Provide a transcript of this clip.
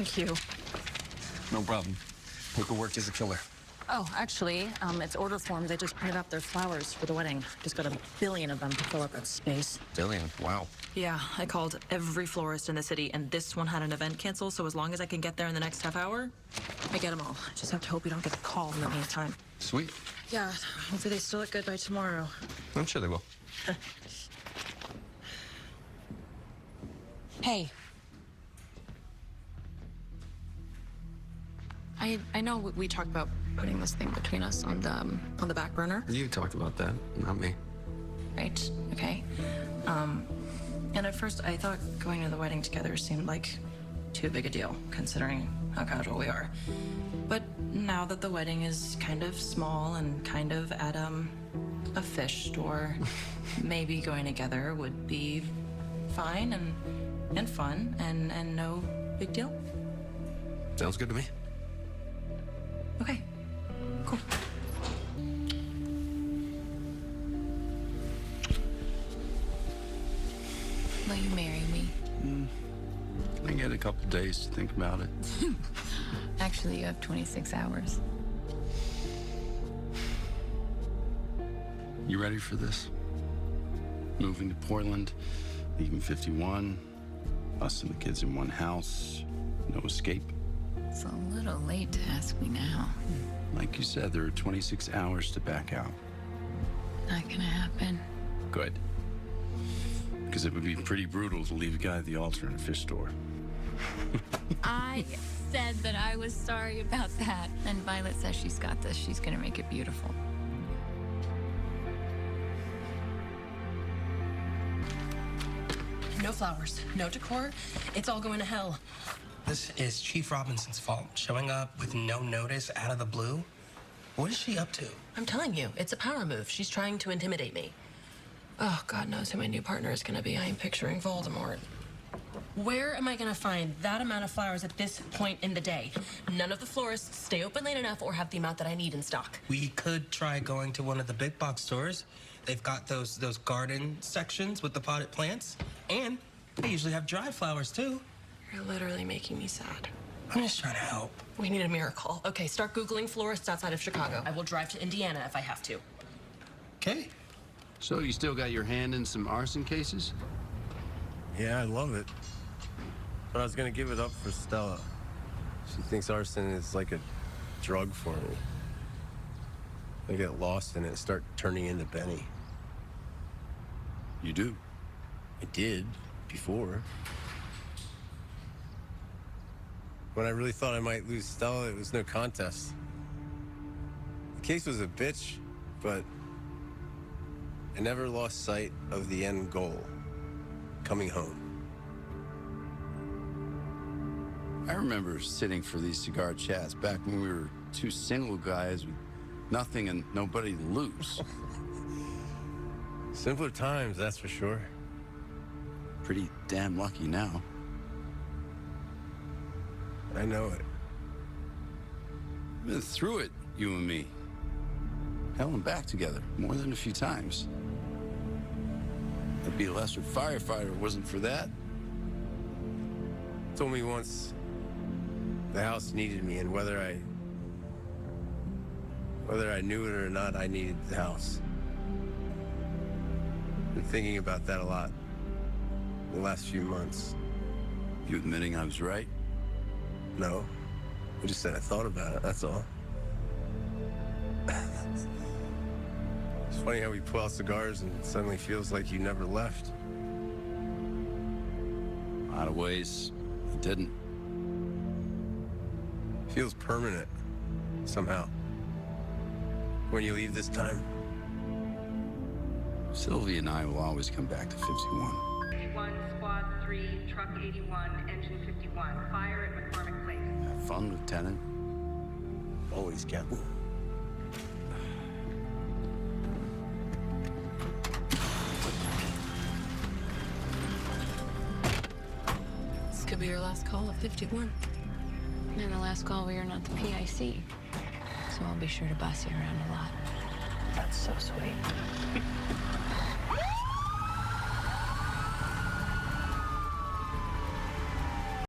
Thank you. No problem. Paperwork is a killer. Oh, actually, it's order forms. I just printed up their flowers for the wedding. Just got a billion of them to fill up that space. Billion? Wow. Yeah, I called every florist in the city, and this one had an event canceled, so as long as I can get there in the next half hour, I get them all. I just have to hope we don't get a call in the meantime. Sweet. Yeah, hopefully they still look good by tomorrow. I'm sure they will. Hey. I know we talked about putting this thing between us on the back burner. You talked about that, not me. Right, okay. And at first I thought going to the wedding together seemed like too big a deal, considering how casual we are. But now that the wedding is kind of small and kind of at a fish store, maybe going together would be fine and fun and no big deal. Sounds good to me. Okay, cool. Will you marry me? I get a couple days to think about it. Actually, you have 26 hours. You ready for this? Moving to Portland, leaving 51, us and the kids in one house, no escape. It's a little late to ask me now. Like you said, there are 26 hours to back out. Not gonna happen. Good. Because it would be pretty brutal to leave a guy at the altar in a fish store. I said that I was sorry about that. And Violet says she's got this. She's gonna make it beautiful. No flowers, no decor. It's all going to hell. This is Chief Robinson's fault. Showing up with no notice out of the blue. What is she up to? I'm telling you, it's a power move. She's trying to intimidate me. Oh, God knows who my new partner is going to be. I am picturing Voldemort. Where am I going to find that amount of flowers at this point in the day? None of the florists stay open late enough or have the amount that I need in stock. We could try going to one of the big box stores. They've got those garden sections with the potted plants. And they usually have dry flowers, too. You're literally making me sad. I'm just trying to help. We need a miracle. Okay, start Googling florists outside of Chicago. I will drive to Indiana if I have to. Okay. So you still got your hand in some arson cases? Yeah, I love it. But I was gonna give it up for Stella. She thinks arson is like a drug for me. I get lost in it, start turning into Benny. You do? I did, before. When I really thought I might lose Stella, it was no contest. The case was a bitch, but I never lost sight of the end goal, coming home. I remember sitting for these cigar chats back when we were two single guys with nothing and nobody to lose. Simpler times, that's for sure. Pretty damn lucky now. I know it. We've been through it, you and me. Hell and back together, more than a few times. I'd be a lesser firefighter if it wasn't for that. Told me once the house needed me, and whether I knew it or not, I needed the house. Been thinking about that a lot the last few months. You admitting I was right? No, I just said I thought about it, that's all. It's funny how we pull out cigars and it suddenly feels like you never left. A lot of ways, it didn't. Feels permanent, somehow. When you leave this time. Sylvia and I will always come back to 51. 51, Squad 3, Truck 81, Engine 51. Fire at McCormick Place. Have fun, Lieutenant. Always, Captain. This could be your last call of 51. And the last call, we are not the PIC. So I'll be sure to boss you around a lot. That's so sweet.